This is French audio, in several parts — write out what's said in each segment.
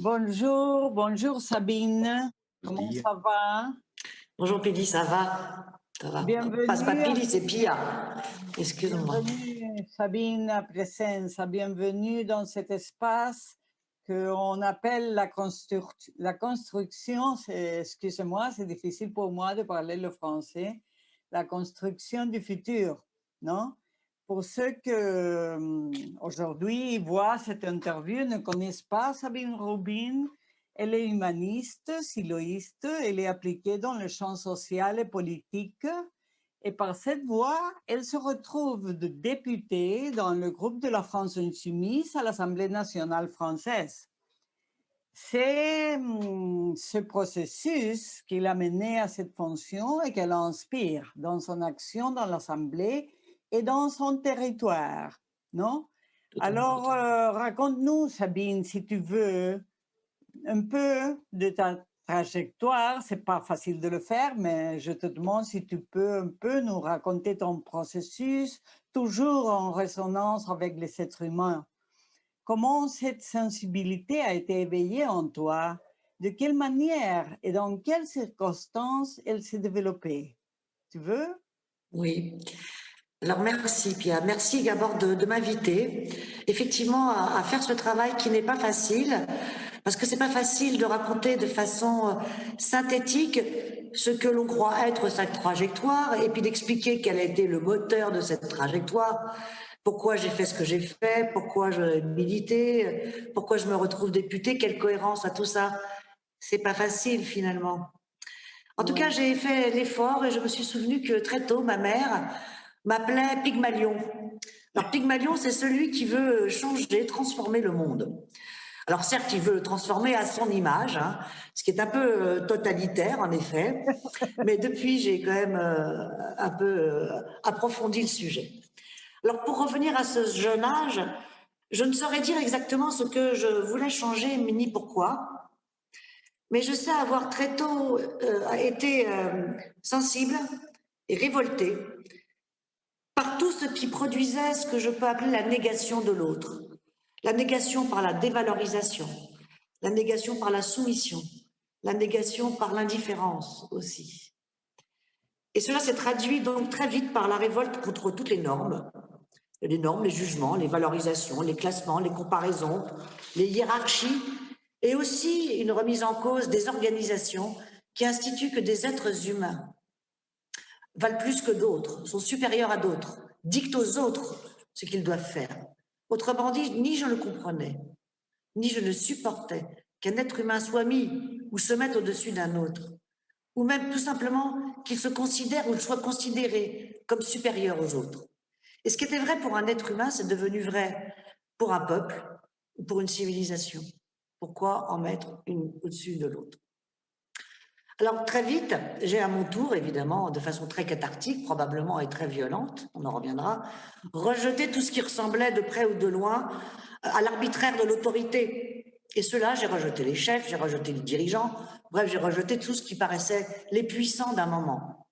Bonjour, bonjour Sabine. Comment Pili. ça va? Bonjour Pili, ça va? Ça va. Passe pas Bienvenue, Pili, c'est Pia. Excuse-moi. bienvenue Sabine Presenza, bienvenue dans cet espace qu'on appelle la construction, excusez-moi, c'est difficile pour moi de parler le français, la construction du futur, non? Pour ceux que aujourd'hui voient cette interview, ne connaissent pas Sabine Rubin, elle est humaniste, siloïste, elle est appliquée dans le champ social et politique. Et par cette voie, elle se retrouve de députée dans le groupe de la France insoumise à l'Assemblée nationale française. C'est ce processus qui l'a menée à cette fonction et qu'elle inspire dans son action dans l'Assemblée et dans son territoire, non? Alors, raconte-nous, Sabine, si tu veux, un peu de ta trajectoire. C'est pas facile de le faire, mais je te demande si tu peux un peu nous raconter ton processus, toujours en résonance avec les êtres humains. Comment cette sensibilité a été éveillée en toi? De quelle manière et dans quelles circonstances elle s'est développée? Tu veux? Oui. Alors merci Pia, merci d'abord de m'inviter effectivement à faire ce travail qui n'est pas facile parce que c'est pas facile de raconter de façon synthétique ce que l'on croit être sa trajectoire et puis d'expliquer quel a été le moteur de cette trajectoire, pourquoi j'ai fait ce que j'ai fait, pourquoi je milité, pourquoi je me retrouve députée, quelle cohérence à tout ça. C'est pas facile finalement. En tout cas, Oui. j'ai fait l'effort et je me suis souvenu que très tôt, ma mère m'appelait Pygmalion. Alors, Pygmalion, c'est celui qui veut changer, transformer le monde. Alors, certes, il veut le transformer à son image, hein, ce qui est un peu totalitaire, en effet. Mais depuis, j'ai quand même un peu approfondi le sujet. Alors, pour revenir à ce jeune âge, je ne saurais dire exactement ce que je voulais changer, ni pourquoi. Mais je sais avoir très tôt été sensible et révoltée par tout ce qui produisait ce que je peux appeler la négation de l'autre. La négation par la dévalorisation, la négation par la soumission, la négation par l'indifférence aussi. Et cela s'est traduit donc très vite par la révolte contre toutes les normes, les jugements, les valorisations, les classements, les comparaisons, les hiérarchies, et aussi une remise en cause des organisations qui instituent que des êtres humains valent plus que d'autres, sont supérieurs à d'autres, dictent aux autres ce qu'ils doivent faire. Autrement dit, ni je ne comprenais, ni je ne supportais qu'un être humain soit mis ou se mette au-dessus d'un autre, ou même tout simplement qu'il se considère ou soit considéré comme supérieur aux autres. Et ce qui était vrai pour un être humain, c'est devenu vrai pour un peuple ou pour une civilisation. Pourquoi en mettre une au-dessus de l'autre? Alors très vite, j'ai à mon tour, évidemment, de façon très cathartique, probablement et très violente, on en reviendra, rejeté tout ce qui ressemblait de près ou de loin à l'arbitraire de l'autorité. Et cela, j'ai rejeté les chefs, j'ai rejeté les dirigeants, bref, j'ai rejeté tout ce qui paraissait les puissants d'un moment.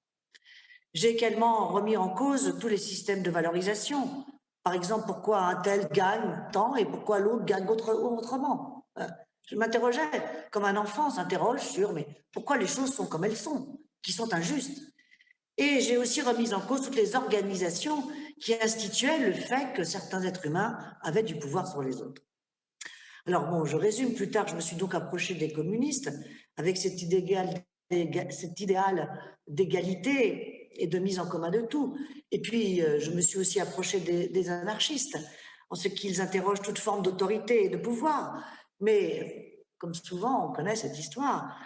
J'ai également remis en cause tous les systèmes de valorisation. Par exemple, pourquoi un tel gagne tant et pourquoi l'autre gagne autrement. Je m'interrogeais, comme un enfant s'interroge sur mais pourquoi les choses sont comme elles sont, qui sont injustes. Et j'ai aussi remis en cause toutes les organisations qui instituaient le fait que certains êtres humains avaient du pouvoir sur les autres. Alors bon, je résume, plus tard, je me suis donc approchée des communistes avec cet idéal d'égalité et de mise en commun de tout. Et puis, je me suis aussi approchée des anarchistes, en ce qu'ils interrogent toute forme d'autorité et de pouvoir. Mais, comme souvent, on connaît cette histoire.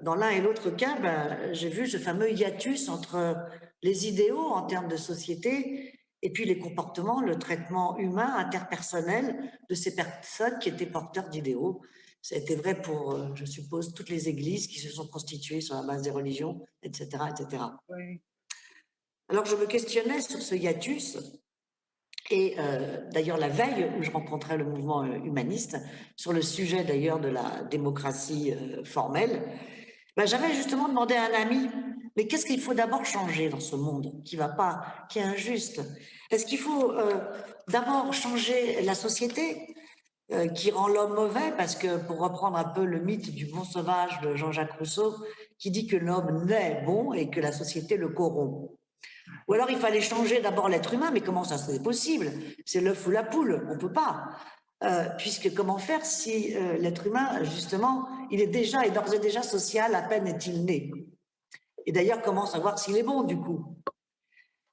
Dans l'un et l'autre cas, ben, j'ai vu ce fameux hiatus entre les idéaux en termes de société et puis les comportements, le traitement humain, interpersonnel de ces personnes qui étaient porteurs d'idéaux. Ça a été vrai pour, je suppose, toutes les églises qui se sont constituées sur la base des religions, etc., etc. Oui. Alors je me questionnais sur ce hiatus et d'ailleurs la veille où je rencontrais le mouvement humaniste sur le sujet d'ailleurs de la démocratie formelle, ben, j'avais justement demandé à un ami, mais qu'est-ce qu'il faut d'abord changer dans ce monde qui va pas, qui est injuste? Est-ce qu'il faut d'abord changer la société qui rend l'homme mauvais, parce que, pour reprendre un peu le mythe du bon sauvage de Jean-Jacques Rousseau, qui dit que l'homme naît bon et que la société le corrompt. Ou alors il fallait changer d'abord l'être humain, mais comment ça c'est possible? C'est l'œuf ou la poule, on ne peut pas. Puisque comment faire si l'être humain, justement, il est déjà et d'ores et déjà social, à peine est-il né? Et d'ailleurs, comment savoir s'il est bon, du coup?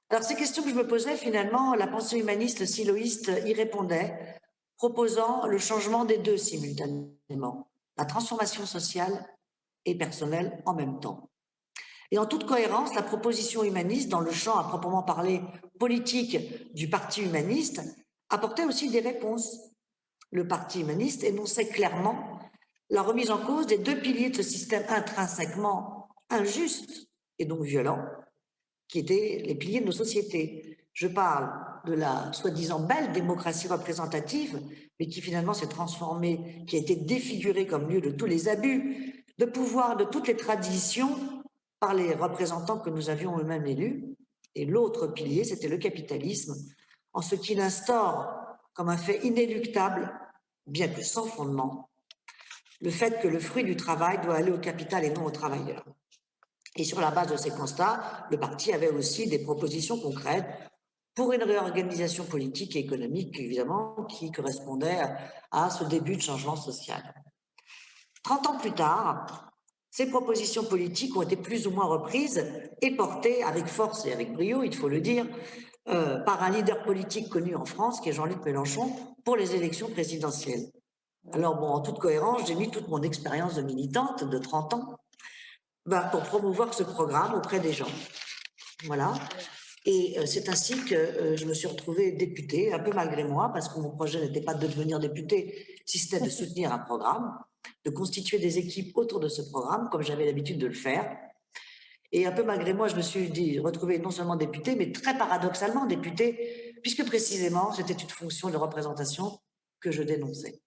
Alors, ces questions que je me posais, finalement, la pensée humaniste siloïste y répondait, proposant le changement des deux simultanément, la transformation sociale et personnelle en même temps. Et en toute cohérence, la proposition humaniste, dans le champ à proprement parler politique du Parti humaniste, apportait aussi des réponses. Le Parti humaniste énonçait clairement la remise en cause des deux piliers de ce système intrinsèquement injuste et donc violent, qui étaient les piliers de nos sociétés. Je parle de la soi-disant belle démocratie représentative, mais qui finalement s'est transformée, qui a été défigurée comme lieu de tous les abus de pouvoir, de toutes les traditions, par les représentants que nous avions eux-mêmes élus. Et l'autre pilier, c'était le capitalisme, en ce qu'il instaure comme un fait inéluctable, bien que sans fondement, le fait que le fruit du travail doit aller au capital et non aux travailleurs. Et sur la base de ces constats, le parti avait aussi des propositions concrètes pour une réorganisation politique et économique, évidemment, qui correspondait à ce début de changement social. 30 ans plus tard, ces propositions politiques ont été plus ou moins reprises et portées avec force et avec brio, il faut le dire, par un leader politique connu en France, qui est Jean-Luc Mélenchon, pour les élections présidentielles. Alors bon, en toute cohérence, j'ai mis toute mon expérience de militante de 30 ans pour promouvoir ce programme auprès des gens. Voilà. Et c'est ainsi que je me suis retrouvée députée, un peu malgré moi, parce que mon projet n'était pas de devenir députée, si c'était de soutenir un programme, de constituer des équipes autour de ce programme, comme j'avais l'habitude de le faire. Et un peu malgré moi, je me suis retrouvée non seulement députée, mais très paradoxalement députée, puisque précisément, c'était une fonction de représentation que je dénonçais.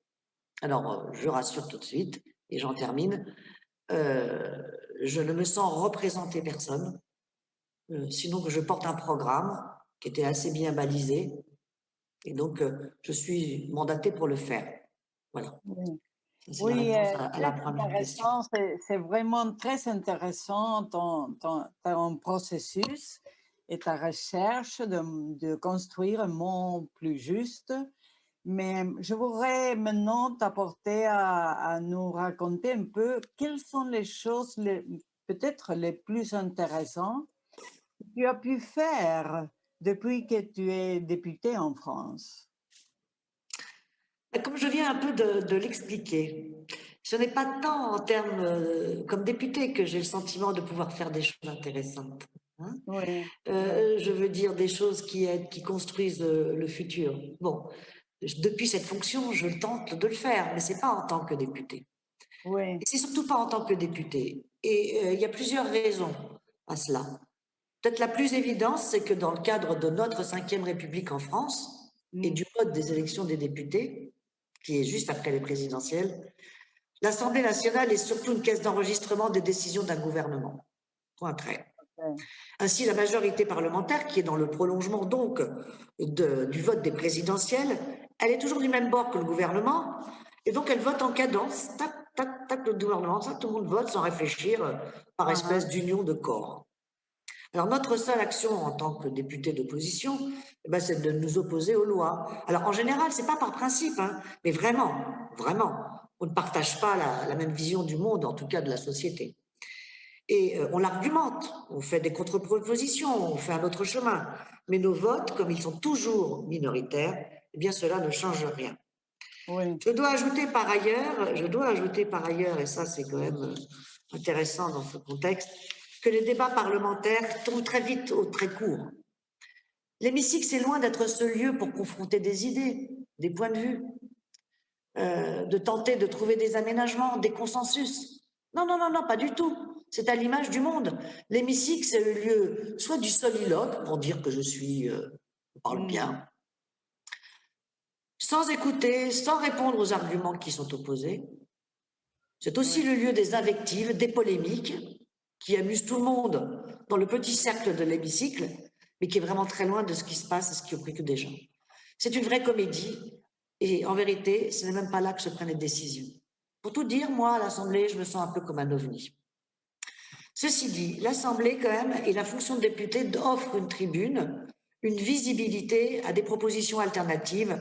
Alors, je rassure tout de suite, et j'en termine, je ne me sens représenter personne, sinon que je porte un programme qui était assez bien balisé, et donc je suis mandatée pour le faire. Voilà. Oui. C'est la Oui, réponse à la très première question. intéressant, c'est vraiment très intéressant ton processus et ta recherche de construire un monde plus juste. Mais je voudrais maintenant t'apporter à nous raconter un peu quelles sont les choses peut-être les plus intéressantes que tu as pu faire depuis que tu es député en France. Comme je viens un peu de l'expliquer, ce n'est pas tant en termes comme député que j'ai le sentiment de pouvoir faire des choses intéressantes, hein. Oui, Je veux dire des choses qui construisent le futur. Bon, depuis cette fonction, je tente de le faire, mais c'est pas en tant que député. oui, Et c'est surtout pas en tant que député. Et il y a plusieurs raisons à cela. Peut-être la plus évidente, c'est que dans le cadre de notre 5e République en France et mm, du mode des élections des députés, qui est juste après les présidentielles, l'Assemblée nationale est surtout une caisse d'enregistrement des décisions d'un gouvernement. Point trait. oui, Ainsi, la majorité parlementaire, qui est dans le prolongement donc du vote des présidentielles, elle est toujours du même bord que le gouvernement, et donc elle vote en cadence, tac, tac, tac, le gouvernement, ça, tout le monde vote sans réfléchir, par ah, ah, espèce d'union de corps. Alors notre seule action en tant que député d'opposition, c'est de nous opposer aux lois. Alors en général, c'est pas par principe, hein, mais vraiment, vraiment, on ne partage pas la même vision du monde, en tout cas de la société. Et on l'argumente, on fait des contre-propositions, on fait un autre chemin. Mais nos votes, comme ils sont toujours minoritaires, eh bien cela ne change rien. oui, Je dois ajouter par ailleurs, et ça c'est quand même intéressant dans ce contexte, que les débats parlementaires tombent très vite au très court. L'hémicycle, c'est loin d'être ce lieu pour confronter des idées, des points de vue, de tenter de trouver des aménagements, des consensus. Non, non, non, non, pas du tout. C'est à l'image du monde. L'hémicycle, c'est le lieu soit du soliloque, pour dire que je parle mm, bien, sans écouter, sans répondre aux arguments qui sont opposés. C'est aussi oui, le lieu des invectives, des polémiques, qui amusent tout le monde dans le petit cercle de l'hémicycle, mais qui est vraiment très loin de ce qui se passe et ce qui occupe des gens. C'est une vraie comédie Et en vérité, ce n'est même pas là que se prennent les décisions. Pour tout dire, moi, à l'Assemblée, je me sens un peu comme un ovni. Ceci dit, l'Assemblée, quand même, et la fonction de député offre une tribune, une visibilité à des propositions alternatives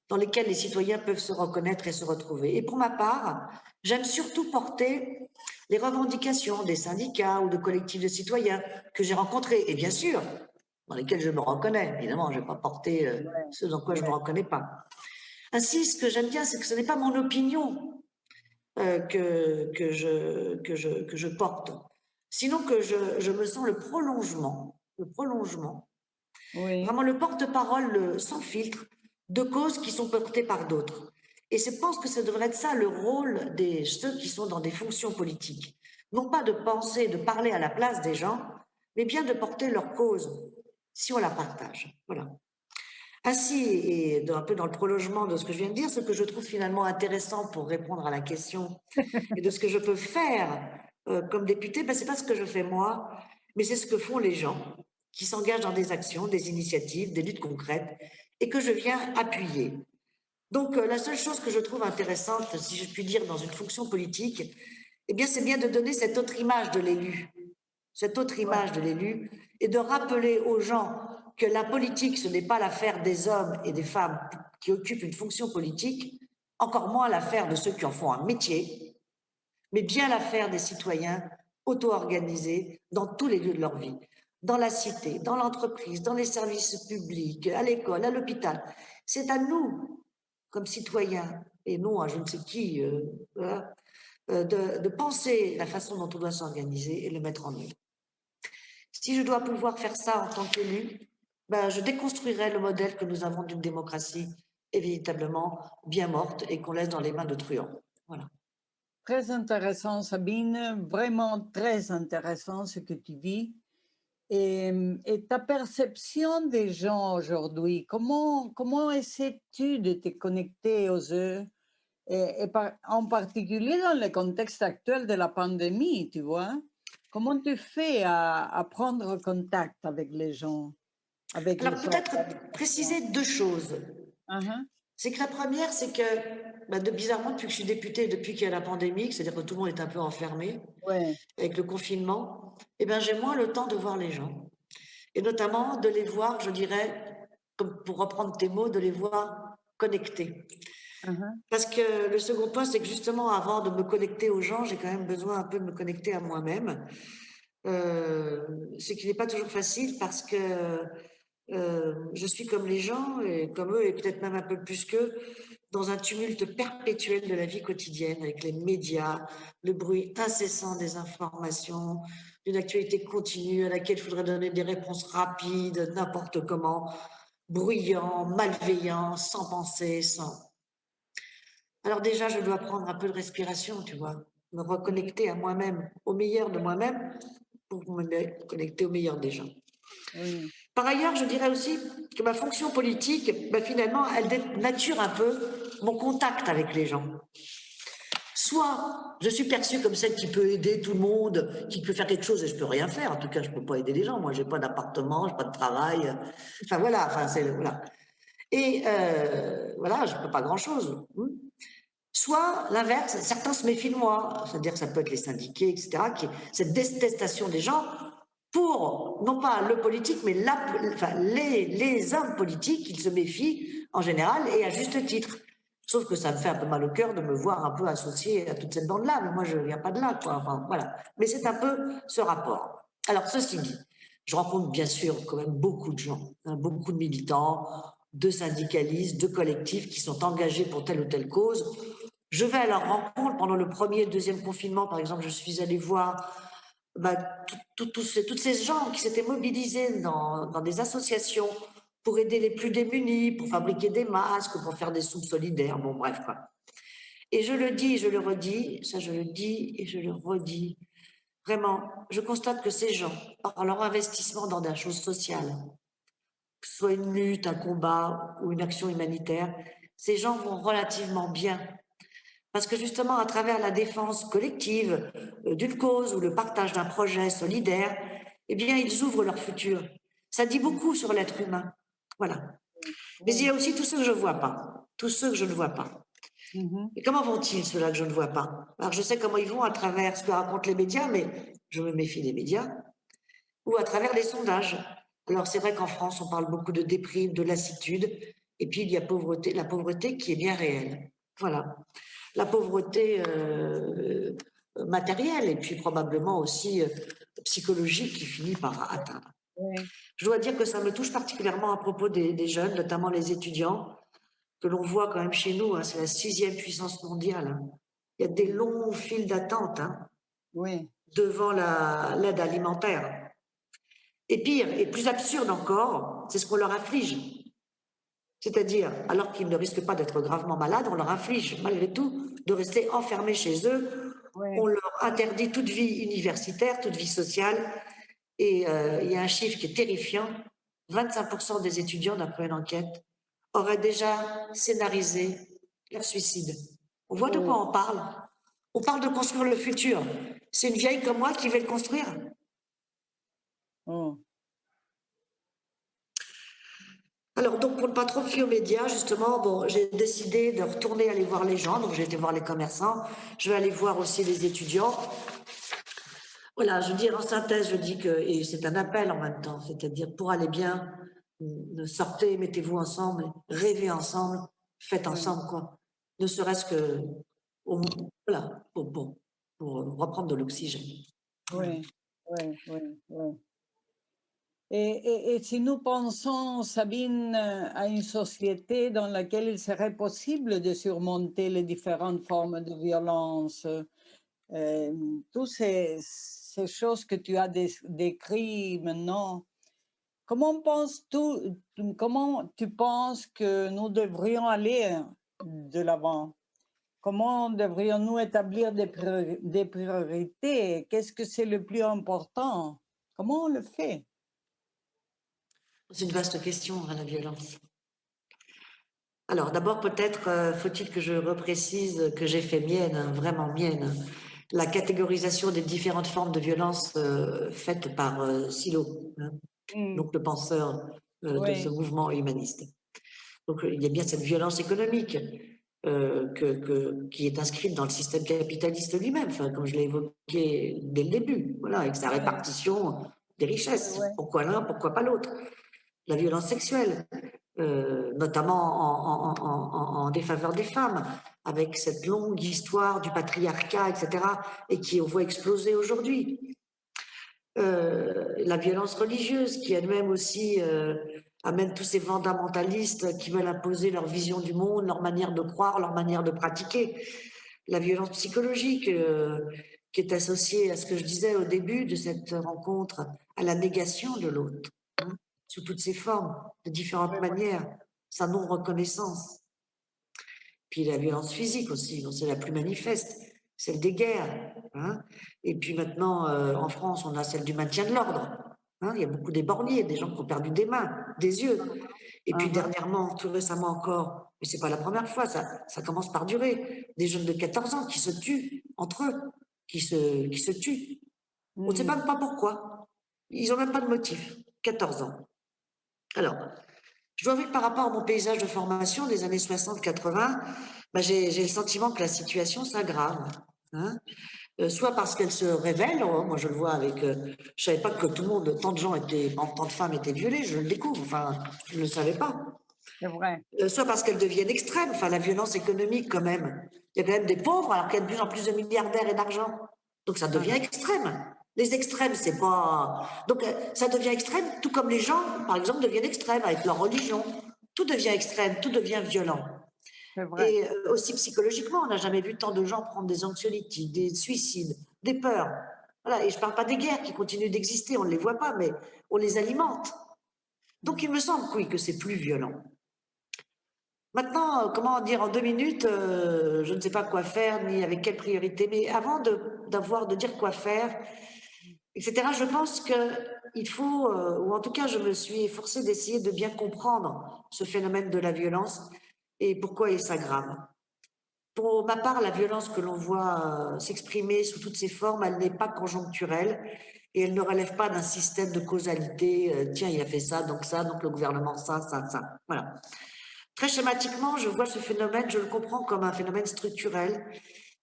dans lesquelles les citoyens peuvent se reconnaître et se retrouver. Et pour ma part, j'aime surtout porter les revendications des syndicats ou de collectifs de citoyens que j'ai rencontrés, et bien sûr, dans lesquels je me reconnais. Évidemment, je ne vais pas porter Ouais, ceux dans quoi je ne me ouais. reconnais pas. Ainsi, ce que j'aime bien, c'est que ce n'est pas mon opinion que je porte, sinon que je me sens le prolongement, Oui, vraiment le porte-parole sans filtre de causes qui sont portées par d'autres. Et je pense que ça devrait être ça le rôle de ceux qui sont dans des fonctions politiques. Non pas de penser, de parler à la place des gens, mais bien de porter leur cause si on la partage. Voilà. Ainsi, et un peu dans le prolongement de ce que je viens de dire, ce que je trouve finalement intéressant pour répondre à la question et de ce que je peux faire comme députée, ben, ce n'est pas ce que je fais moi, mais c'est ce que font les gens qui s'engagent dans des actions, des initiatives, des luttes concrètes et que je viens appuyer. Donc, la seule chose que je trouve intéressante, si je puis dire, dans une fonction politique, eh bien, c'est bien de donner cette autre image de l'élu, cette autre ouais. image de l'élu, et de rappeler aux gens que la politique, ce n'est pas l'affaire des hommes et des femmes qui occupent une fonction politique, encore moins l'affaire de ceux qui en font un métier, mais bien l'affaire des citoyens auto-organisés dans tous les lieux de leur vie, dans la cité, dans l'entreprise, dans les services publics, à l'école, à l'hôpital. C'est à nous, comme citoyens, et non à je ne sais qui, voilà, de penser la façon dont on doit s'organiser et le mettre en œuvre. Si je dois pouvoir faire ça en tant qu'élu, ben, je déconstruirai le modèle que nous avons d'une démocratie est véritablement bien morte et qu'on laisse dans les mains de truands. Voilà. Très intéressant, Sabine, vraiment très intéressant ce que tu dis. Et ta perception des gens aujourd'hui, comment essaies-tu de te connecter aux eux, en particulier dans le contexte actuel de la pandémie, tu vois? Comment tu fais à prendre contact avec les gens, avec Alors les peut-être organisations? préciser deux choses. Mhm. C'est que la première, c'est que bizarrement, depuis que je suis députée, depuis qu'il y a la pandémie, c'est-à-dire que tout le monde est un peu enfermé Ouais. avec le confinement, eh ben, j'ai moins le temps de voir les gens. Et notamment de les voir, je dirais, comme pour reprendre tes mots, de les voir connectés. Mhm. Parce que le second point, c'est que justement, avant de me connecter aux gens, j'ai quand même besoin un peu de me connecter à moi-même. Ce qui n'est pas toujours facile parce que je suis comme les gens, et comme eux, et peut-être même un peu plus qu'eux, dans un tumulte perpétuel de la vie quotidienne, avec les médias, le bruit incessant des informations, d'une actualité continue à laquelle il faudrait donner des réponses rapides, n'importe comment, bruyant, malveillant, sans penser, sans... Alors déjà, je dois prendre un peu de respiration, tu vois, me Oui, reconnecter à moi-même, au meilleur de moi-même, pour me connecter au meilleur des gens. oui. Par ailleurs, je dirais aussi que ma fonction politique, finalement, elle dénature un peu mon contact avec les gens. Soit je suis perçue comme celle qui peut aider tout le monde, qui peut faire quelque chose et je peux rien faire. En tout cas, je peux pas aider les gens. Moi, j'ai pas d'appartement, j'ai pas de travail. Enfin voilà. Enfin c'est voilà. Et voilà, je peux pas grand-chose. Soit l'inverse, certains se méfient de moi, c'est-à-dire que ça peut être les syndiqués, etc., cette détestation des gens pour, non pas le politique, mais enfin, les hommes politiques, ils se méfient en général et à juste titre. Sauf que ça me fait un peu mal au cœur de me voir un peu associée à toute cette bande-là, mais moi je viens pas de là, quoi. Enfin, voilà. Mais c'est un peu ce rapport. Alors, ceci dit, je rencontre bien sûr quand même beaucoup de gens, hein, beaucoup de militants, de syndicalistes, de collectifs qui sont engagés pour telle ou telle cause. Je vais à leur rencontre pendant le premier et le deuxième confinement, par exemple, je suis allée voir toutes ces gens qui s'étaient mobilisés dans des associations pour aider les plus démunis, pour fabriquer des masques, pour faire des soupes solidaires, bon bref quoi. Et je le dis, je le redis, ça je le dis et je le redis, vraiment, je constate que ces gens, par leur investissement dans des choses sociales, que ce soit une lutte, un combat ou une action humanitaire, ces gens vont relativement bien. Parce que justement, à travers la défense collective d'une cause ou le partage d'un projet solidaire, eh bien, ils ouvrent leur futur. Ça dit beaucoup sur l'être humain. Voilà. Mais il y Oui. a aussi tout ce que je ne vois pas. tous ceux que je ne vois pas. Mhm. Et comment vont-ils, ceux-là que je ne vois pas? Alors, je sais comment ils vont à travers ce que racontent les médias, mais je me méfie des médias, ou à travers les sondages. Alors, c'est vrai qu'en France, on parle beaucoup de déprime, de lassitude, et puis il y a la pauvreté qui est bien réelle. Voilà. La pauvreté matérielle, et puis probablement aussi psychologique qui finit par atteindre. Oui, Je dois dire que ça me touche particulièrement à propos des jeunes, notamment les étudiants, que l'on voit quand même chez nous, hein, c'est la 6e puissance mondiale, hein. Il y a des longs files d'attente, hein, oui, devant l'aide alimentaire. Et pire, et plus absurde encore, c'est ce qu'on leur inflige. C'est-à-dire, alors qu'ils ne risquent pas d'être gravement malades, on leur inflige malgré tout de rester enfermés chez eux. On oui. leur interdit toute vie universitaire, toute vie sociale. Et il y a un chiffre qui est terrifiant. 25% des étudiants, d'après une enquête, auraient déjà scénarisé leur suicide. On voit de Oh, quoi on parle. On parle de construire le futur. C'est une vieille comme moi qui va le construire. oh. Alors, donc, pour ne pas trop me fier aux médias, justement, bon, j'ai décidé de retourner aller voir les gens. Donc, j'ai été voir les commerçants. Je vais aller voir aussi les étudiants. Voilà, je veux dire, en synthèse, je dis que, et c'est un appel en même temps, c'est-à-dire pour aller bien, sortez, mettez-vous ensemble, rêvez ensemble, faites Oui, ensemble, quoi. Ne serait-ce que, voilà, pour reprendre de l'oxygène. Voilà. oui, oui, oui, oui. Et si nous pensons, Sabine, à une société dans laquelle il serait possible de surmonter les différentes formes de violence, toutes ces choses que tu as décrites maintenant, comment tu penses que nous devrions aller de l'avant? Comment devrions-nous établir des priorités? Qu'est-ce que c'est le plus important? Comment on le fait? C'est une vaste question, hein, la violence. Alors, d'abord, peut-être faut-il que je reprécise que j'ai fait mienne, hein, vraiment mienne, hein, la catégorisation des différentes formes de violence faites par Silo, hein, Mm, donc le penseur de ce oui, mouvement humaniste. Donc, il y a bien cette violence économique qui est inscrite dans le système capitaliste lui-même, enfin, comme je l'ai évoqué dès le début, voilà, avec sa oui, répartition des oui, richesses. oui, Pourquoi l'un, pourquoi pas l'autre? La violence sexuelle, notamment en défaveur des femmes, avec cette longue histoire du patriarcat, etc., et qui on voit exploser aujourd'hui. La violence religieuse, qui elle-même aussi amène tous ces fondamentalistes qui veulent imposer leur vision du monde, leur manière de croire, leur manière de pratiquer. La violence psychologique, qui est associée à ce que je disais au début de cette rencontre, à la négation de l'autre, hein, sous toutes ses formes, de différentes oui, manières, sa non-reconnaissance. Puis la violence physique aussi, dont c'est la plus manifeste, celle des guerres, hein. Et puis maintenant, en France, on a celle du maintien de l'ordre, hein. Il y a beaucoup d'éborgnés, des gens qui ont perdu des mains, des yeux. Et puis uh-huh, dernièrement, tout récemment encore, mais c'est pas la première fois, ça commence par durer, des jeunes de 14 ans qui se tuent entre eux, qui se tuent. On ne sait mm, même pas pourquoi. Ils n'ont même pas de motif. 14 ans. Alors, je dois avouer que par rapport à mon paysage de formation des années 60-80, bah, j'ai le sentiment que la situation s'aggrave, hein. Soit parce qu'elle se révèle, oh, moi je le vois avec, je savais pas que tout le monde, tant de gens étaient, tant de femmes étaient violées, je le découvre, enfin, je ne le savais pas. c'est vrai. Soit parce qu'elles deviennent extrêmes, enfin la violence économique quand même. Il y a quand même des pauvres alors qu'il y a de plus en plus de milliardaires et d'argent. Donc ça devient Uh-huh, extrême. Les extrêmes, c'est pas. Donc ça devient extrême, tout comme les gens, par exemple, deviennent extrêmes avec leur religion. Tout devient extrême, tout devient violent. c'est vrai. Et aussi psychologiquement, on n'a jamais vu tant de gens prendre des anxiolytiques, des suicides, des peurs. Voilà. Et je ne parle pas des guerres qui continuent d'exister, on ne les voit pas, mais on les alimente. Donc il me semble, oui, que c'est plus violent. Maintenant, comment dire, en 2 minutes, je ne sais pas quoi faire, ni avec quelle priorité, mais avant de dire quoi faire, etc., je pense qu'il faut, ou en tout cas, je me suis efforcée d'essayer de bien comprendre ce phénomène de la violence et pourquoi il s'aggrave. Pour ma part, la violence que l'on voit s'exprimer sous toutes ses formes, elle n'est pas conjoncturelle et elle ne relève pas d'un système de causalité. Tiens, il a fait ça, donc le gouvernement, ça. Voilà. Très schématiquement, je vois ce phénomène, je le comprends comme un phénomène structurel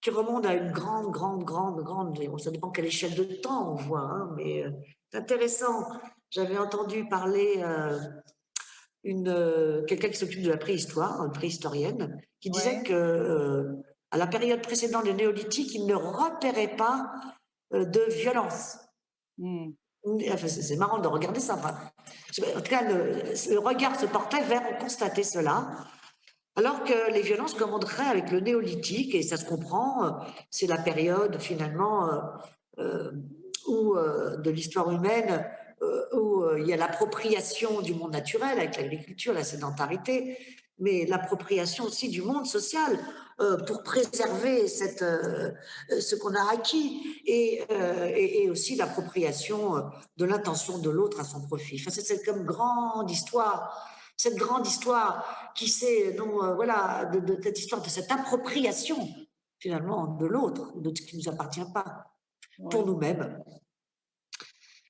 qui remonte à une grande, et ça dépend quelle échelle de temps on voit, hein, mais c'est intéressant. J'avais entendu parler quelqu'un qui s'occupe de la préhistoire, une préhistorienne, qui disait Ouais. que à la période précédente, le néolithique, il ne repérait pas de violence. Mm. Enfin, c'est marrant de regarder ça. Enfin, en tout cas, le regard se portait vers constater cela. Alors que les violences commenceraient avec le néolithique, et ça se comprend, c'est la période finalement euh, de l'histoire humaine où il y a l'appropriation du monde naturel avec l'agriculture, la sédentarité, mais l'appropriation aussi du monde social pour préserver ce qu'on a acquis et aussi l'appropriation de l'intention de l'autre à son profit. Enfin, c'est comme grande histoire, cette grande histoire qui sait, voilà, de cette histoire, de cette appropriation finalement de l'autre, de ce qui ne nous appartient pas, pour Ouais. nous-mêmes,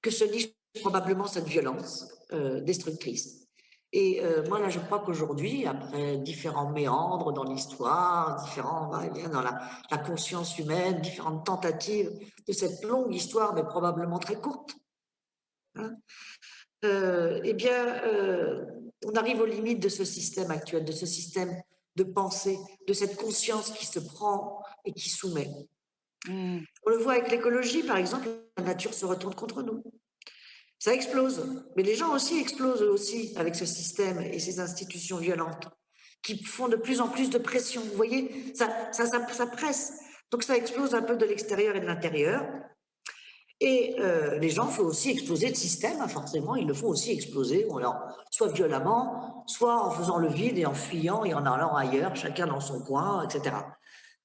que se niche probablement cette violence destructrice. Et moi, là, je crois qu'aujourd'hui, après différents méandres dans l'histoire, différents va-et-vient dans la conscience humaine, différentes tentatives de cette longue histoire, mais probablement très courte, hein, eh bien, on arrive aux limites de ce système actuel, de ce système de pensée, de cette conscience qui se prend et qui soumet. Mm. On le voit avec l'écologie, par exemple, la nature se retourne contre nous. Ça explose. Mais les gens aussi explosent eux aussi avec ce système et ces institutions violentes qui font de plus en plus de pression. Vous voyez, ça presse. Donc ça explose un peu de l'extérieur et de l'intérieur. Et les gens font aussi exploser le système, hein, forcément, ils le font aussi exploser, alors, soit violemment, soit en faisant le vide et en fuyant et en allant ailleurs, chacun dans son coin, etc.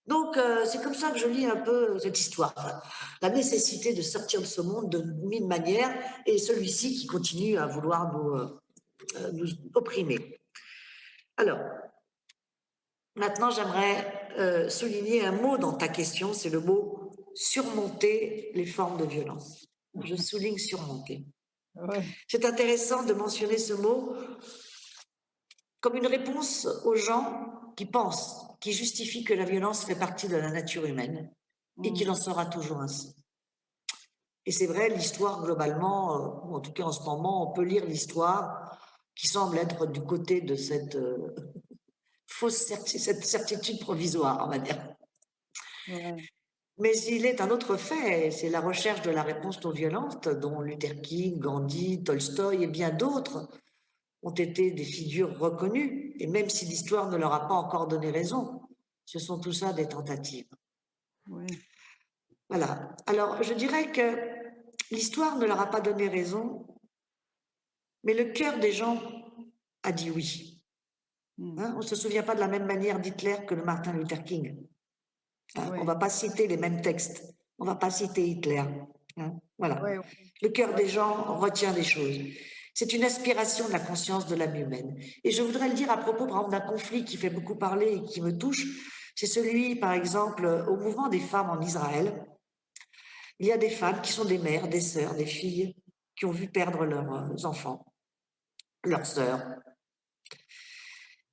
Donc, c'est comme ça que je lis un peu cette histoire. La nécessité de sortir de ce monde de mille manières et celui-ci qui continue à vouloir nous opprimer. Alors, maintenant, j'aimerais souligner un mot dans ta question, c'est le mot surmonter les formes de violence. Je souligne surmonter. Ouais. C'est intéressant de mentionner ce mot comme une réponse aux gens qui pensent, qui justifient que la violence fait partie de la nature humaine et Mm. qu'il en sera toujours ainsi. Et c'est vrai, l'histoire globalement, ou en tout cas en ce moment, on peut lire l'histoire qui semble être du côté de cette cette certitude provisoire, on va dire. Ouais. Mais il est un autre fait, c'est la recherche de la réponse non violente dont Luther King, Gandhi, Tolstoï et bien d'autres ont été des figures reconnues. Et même si l'histoire ne leur a pas encore donné raison, ce sont tout ça des tentatives. Ouais. Voilà. Alors, je dirais que l'histoire ne leur a pas donné raison, mais le cœur des gens a dit oui. Mm. Hein, on ne se souvient pas de la même manière d'Hitler que de Martin Luther King. Hein, on ne Ouais. va pas citer les mêmes textes. On ne va pas citer Hitler. Hein, voilà. Ouais. Le cœur Ouais. des gens retient des choses. C'est une aspiration de la conscience de l'âme humaine. Et je voudrais le dire à propos, par exemple, d'un conflit qui fait beaucoup parler et qui me touche. C'est celui, par exemple, au mouvement des femmes en Israël. Il y a des femmes qui sont des mères, des sœurs, des filles qui ont vu perdre leurs enfants, leurs sœurs,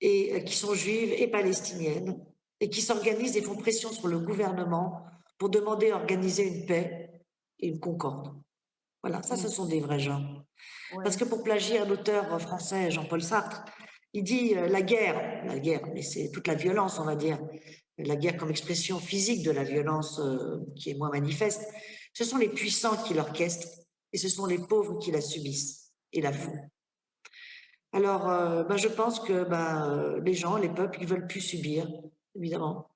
et qui sont juives et palestiniennes, et qui s'organisent et font pression sur le gouvernement pour demander à organiser une paix et une concorde. Voilà, ça, Mm. ce sont des vrais gens. Parce Ouais. que pour plagier un auteur français, Jean-Paul Sartre, il dit la guerre, mais c'est toute la violence, on va dire, la guerre comme expression physique de la violence qui est moins manifeste, ce sont les puissants qui l'orchestrent et ce sont les pauvres qui la subissent et la font. Alors, je pense que les gens, les peuples, ils veulent plus subir, évidemment,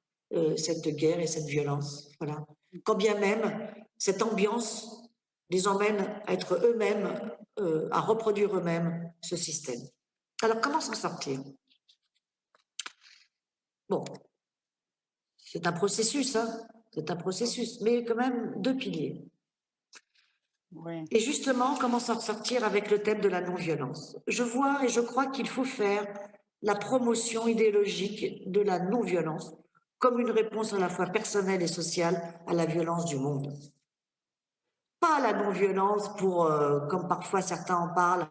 cette guerre et cette violence. Voilà. Quand bien même cette ambiance les emmène à être eux-mêmes, à reproduire eux-mêmes ce système. Alors, comment s'en sortir? Bon, c'est un processus, hein, c'est un processus, mais quand même deux piliers. Ouais. Et justement, comment s'en sortir avec le thème de la non-violence? Je vois et je crois qu'il faut faire la promotion idéologique de la non-violence comme une réponse à la fois personnelle et sociale à la violence du monde. Pas la non-violence pour, comme parfois certains en parlent,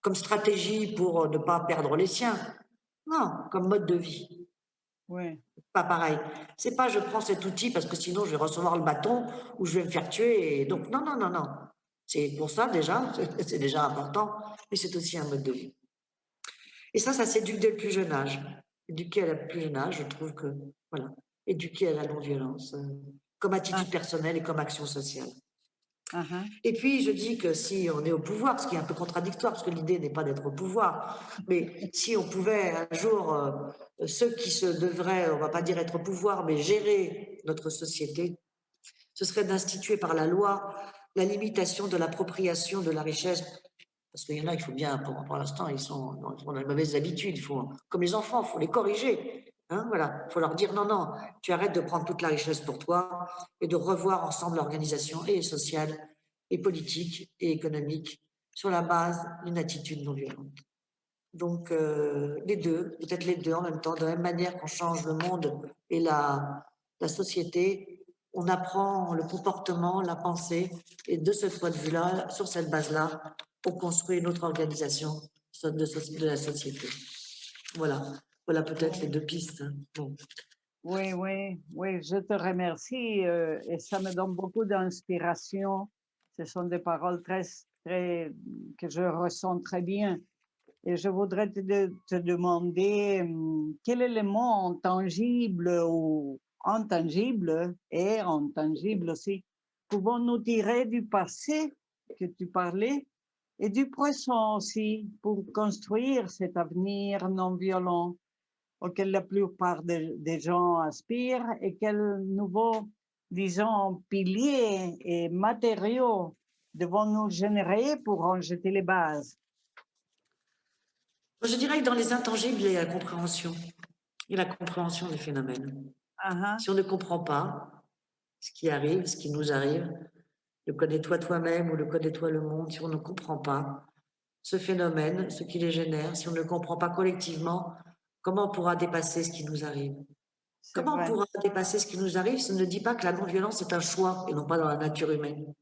comme stratégie pour ne pas perdre les siens. Non, comme mode de vie. Oui. Pas pareil. C'est pas je prends cet outil parce que sinon je vais recevoir le bâton ou je vais me faire tuer. Et donc, non, non, non, non. C'est pour ça déjà, c'est déjà important, mais c'est aussi un mode de vie. Et ça s'éduque dès le plus jeune âge. Éduquer à le plus jeune âge, je trouve que, voilà, éduquer à la non-violence, comme Ah, attitude personnelle et comme action sociale. ah, ah. Et puis, je dis que si on est au pouvoir, ce qui est un peu contradictoire, parce que l'idée n'est pas d'être au pouvoir, mais si on pouvait un jour, ceux qui se devraient, on va pas dire être au pouvoir, mais gérer notre société, ce serait d'instituer par la loi la limitation de l'appropriation de la richesse. Parce qu'il y en a, il faut bien, pour l'instant, ils sont dans les mauvaises habitudes. Il faut, comme les enfants, il faut les corriger. Hein, voilà. Il faut leur dire non, non, tu arrêtes de prendre toute la richesse pour toi et de revoir ensemble l'organisation et sociale, et politique, et économique sur la base d'une attitude non violente. Donc, les deux, peut-être les deux en même temps, de la même manière qu'on change le monde et la société, on apprend le comportement, la pensée, et de ce point de vue-là, sur cette base-là, on construit une autre organisation de la société. Voilà, voilà peut-être les deux pistes. Hein. Bon. Oui, oui, oui, je te remercie et ça me donne beaucoup d'inspiration. Ce sont des paroles très, que je ressens très bien. Et je voudrais te demander quel élément tangible ou intangible et intangible aussi pouvons-nous tirer du passé que tu parlais et du présent aussi pour construire cet avenir non violent auquel la plupart des gens aspirent et quels nouveaux, disons, piliers et matériaux devons-nous générer pour en jeter les bases. Je dirais que dans les intangibles, il y a la compréhension. Il y a la compréhension des phénomènes. Ah, Si on ne comprend pas ce qui arrive, ce qui nous arrive, le connais-toi toi-même ou le connais-toi le monde, si on ne comprend pas ce phénomène, ce qui les génère, si on ne le comprend pas collectivement, comment on pourra dépasser ce qui nous arrive? c'est Comment on vrai. pourra dépasser ce qui nous arrive si on ne dit pas que la non-violence est un choix et non pas dans la nature humaine?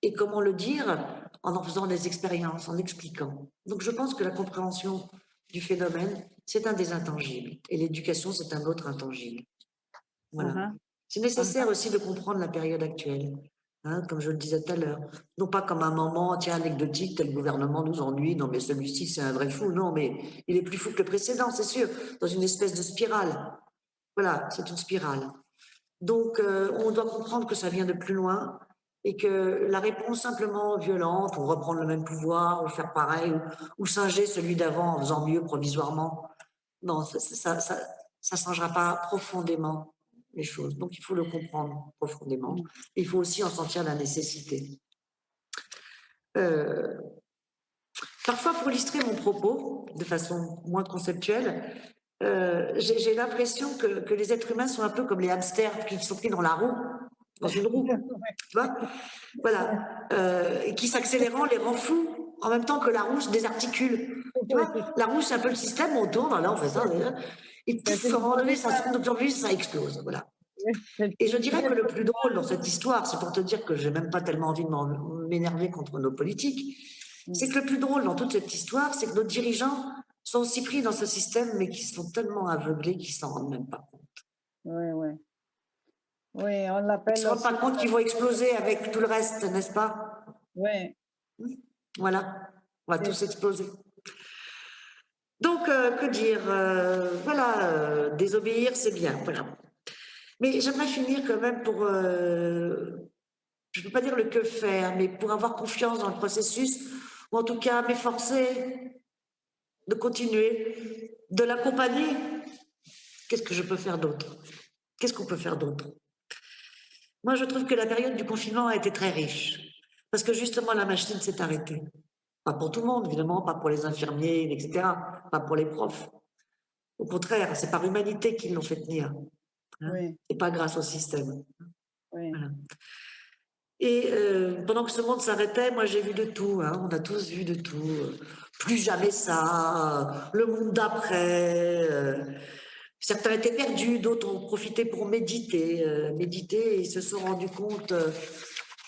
Et comment le dire? En faisant des expériences, en expliquant. Donc je pense que la compréhension du phénomène, c'est un des intangibles. Et l'éducation, c'est un autre intangible. Voilà. Ah, C'est ah, nécessaire aussi de comprendre la période actuelle, hein, comme je le disais tout à l'heure. Non pas comme un moment, tiens, anecdotique, tel gouvernement nous ennuie, non mais celui-ci c'est un vrai fou, non mais il est plus fou que le précédent, c'est sûr, dans une espèce de spirale. Voilà, c'est une spirale. Donc on doit comprendre que ça vient de plus loin et que la réponse simplement violente, ou reprendre le même pouvoir, ou faire pareil, ou singer celui d'avant en faisant mieux provisoirement, non, ça changera pas profondément les choses. Donc, il faut le comprendre profondément. Il faut aussi en sentir la nécessité. Parfois, pour illustrer mon propos de façon moins conceptuelle, j'ai l'impression que les êtres humains sont un peu comme les hamsters qui sont pris dans la roue, dans une roue. Tu vois, voilà, et qui s'accélérant les rend fous en même temps que la roue se désarticule. Tu vois, la roue, c'est un peu le système, on tourne, là, on fait ça, et pouf, à un moment donné, ça se tourne de plus en plus, ça explose. Voilà. Et je dirais que le plus drôle dans cette histoire, c'est pour te dire que j'ai même pas tellement envie de m'énerver contre nos politiques, c'est que le plus drôle dans toute cette histoire, c'est que nos dirigeants sont aussi pris dans ce système, mais qui sont tellement aveuglés qu'ils s'en rendent même pas compte. oui, oui. Oui, on Ils l'appelle se rendent aussi. pas compte qu'ils vont exploser avec tout le reste, n'est-ce pas? Oui, Voilà, on va c'est tous exploser. Donc, que dire? Voilà, désobéir, c'est bien. Voilà. Mais j'aimerais finir quand même pour, je ne peux pas dire le que faire, mais pour avoir confiance dans le processus, ou en tout cas m'efforcer de continuer, de l'accompagner. Qu'est-ce que je peux faire d'autre? Qu'est-ce qu'on peut faire d'autre? Moi, je trouve que la période du confinement a été très riche, parce que justement, la machine s'est arrêtée. Pas pour tout le monde, évidemment, pas pour les infirmiers, etc., pas pour les profs. Au contraire, c'est par humanité qu'ils l'ont fait tenir, hein, oui, et pas grâce au système. oui. Voilà. Et pendant que ce monde s'arrêtait, moi j'ai vu de tout, hein, on a tous vu de tout. Plus jamais ça, le monde d'après. Certains étaient perdus, d'autres ont profité pour méditer. Méditer et se sont rendus compte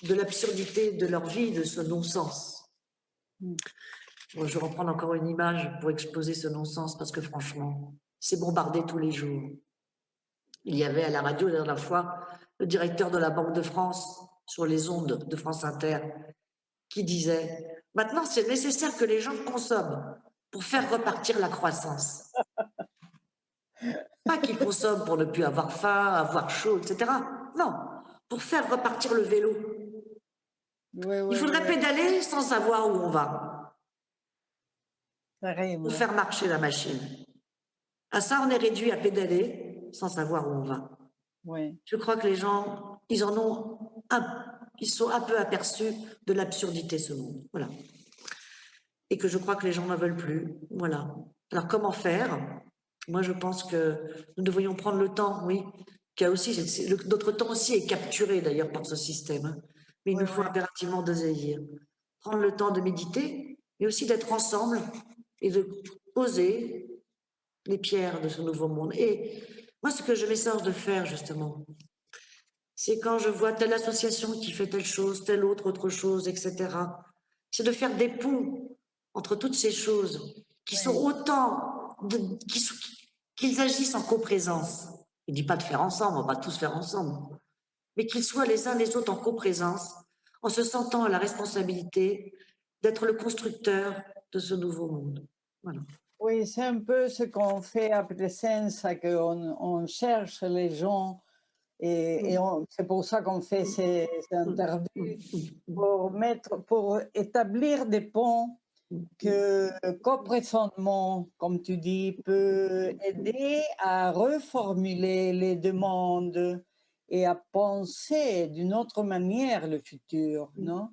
de l'absurdité de leur vie, de ce non-sens. Je vais reprendre encore une image pour exposer ce non-sens, parce que franchement, c'est bombardé tous les jours. Il y avait à la radio la dernière fois le directeur de la Banque de France sur les ondes de France Inter qui disait « Maintenant, c'est nécessaire que les gens consomment pour faire repartir la croissance. » Pas qu'ils consomment pour ne plus avoir faim, avoir chaud, etc. Non, pour faire repartir le vélo. Oui, Il oui, faudrait oui. pédaler sans savoir où on va, Terrible. pour faire marcher la machine. À ça, on est réduit à pédaler sans savoir où on va. Oui. Je crois que les gens, ils sont un peu aperçus de l'absurdité de ce monde. Voilà. Et que je crois que les gens n'en veulent plus. Voilà. Alors, comment faire? Moi, je pense que nous devrions prendre le temps, oui, notre temps aussi est capturé d'ailleurs par ce système. Hein. Mais il Oui, nous faut oui. impérativement doser. Prendre le temps de méditer, mais aussi d'être ensemble et de poser les pierres de ce nouveau monde. Et moi, ce que je m'efforce de faire, justement, c'est quand je vois telle association qui fait telle chose, telle autre chose, etc., c'est de faire des ponts entre toutes ces choses qui sont Oui. autant, qu'ils agissent en coprésence. Je ne dis pas de faire ensemble, on va tous faire ensemble, mais qu'ils soient les uns les autres en coprésence, en se sentant à la responsabilité d'être le constructeur de ce nouveau monde. Voilà. Oui, c'est un peu ce qu'on fait à Presenza, qu'on on cherche les gens et c'est pour ça qu'on fait ces interviews, pour établir des ponts que le coprésentement, comme tu dis, peut aider à reformuler les demandes et à penser d'une autre manière le futur, non?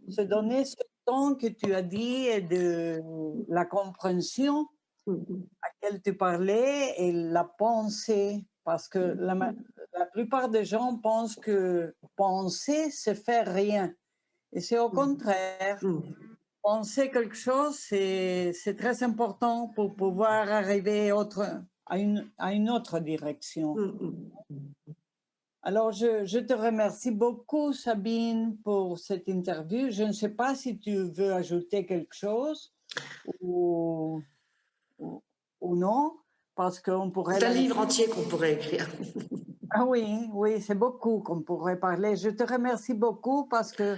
Se donner ce temps que tu as dit et de la compréhension à laquelle tu parlais et la pensée, parce que la plupart des gens pensent que penser, c'est faire rien. Et c'est au contraire. Penser quelque chose, c'est très important pour pouvoir arriver à une autre direction. Alors, je te remercie beaucoup, Sabine, pour cette interview. Je ne sais pas si tu veux ajouter quelque chose ou, ou, ou non, parce qu'on pourrait C'est un la livre laisser. entier qu'on pourrait écrire. Ah oui, oui, c'est beaucoup qu'on pourrait parler. Je te remercie beaucoup parce que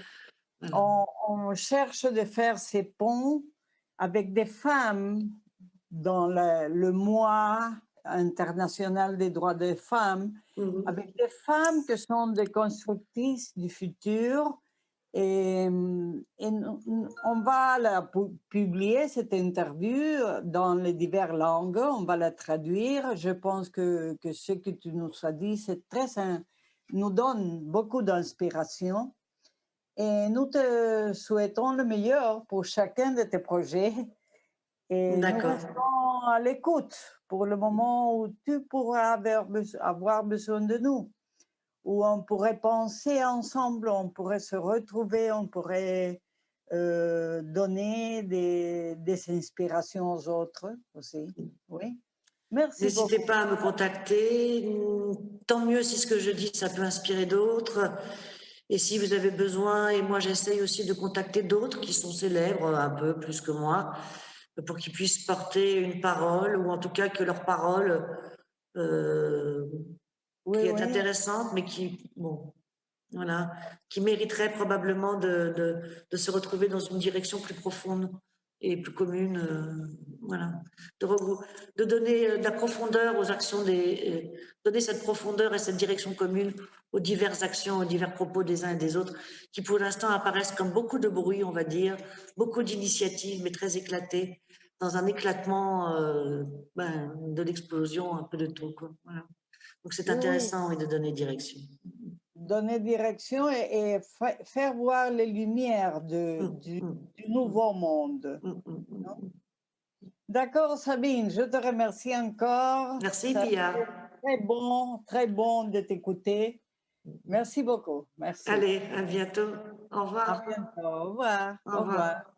Voilà. on cherche de faire ces ponts avec des femmes dans le mois international des droits des femmes, avec des femmes qui sont des constructrices du futur. Et on va publier cette interview dans les diverses langues, on va la traduire. Je pense que ce que tu nous as dit, nous donne beaucoup d'inspiration. Et nous te souhaitons le meilleur pour chacun de tes projets. Et nous D'accord. restons à l'écoute pour le moment où tu pourras avoir besoin de nous, où on pourrait penser ensemble, on pourrait se retrouver, on pourrait donner des inspirations aux autres aussi. Oui. Merci N'hésitez beaucoup. pas à me contacter. Tant mieux si ce que je dis, ça peut inspirer d'autres. Et si vous avez besoin, et moi j'essaye aussi de contacter d'autres qui sont célèbres un peu plus que moi, pour qu'ils puissent porter une parole, ou en tout cas que leur parole, Oui, qui est oui. intéressante, mais qui, bon, voilà, qui mériterait probablement de se retrouver dans une direction plus profonde et plus commune, voilà, de donner de la profondeur aux actions donner cette profondeur et cette direction commune aux diverses actions, aux divers propos des uns et des autres, qui pour l'instant apparaissent comme beaucoup de bruit, on va dire, beaucoup d'initiatives, mais très éclatées, dans un éclatement de l'explosion, un peu de tout, quoi. Voilà. Donc c'est Oui, oui. intéressant, oui, de donner direction. Donner direction et faire voir les lumières du nouveau monde. D'accord, Sabine, je te remercie encore. Merci, Ça a Pia. été très bon de t'écouter. Merci beaucoup. Merci. Allez, à bientôt. Au À revoir. bientôt. Au revoir. Au Au revoir. revoir.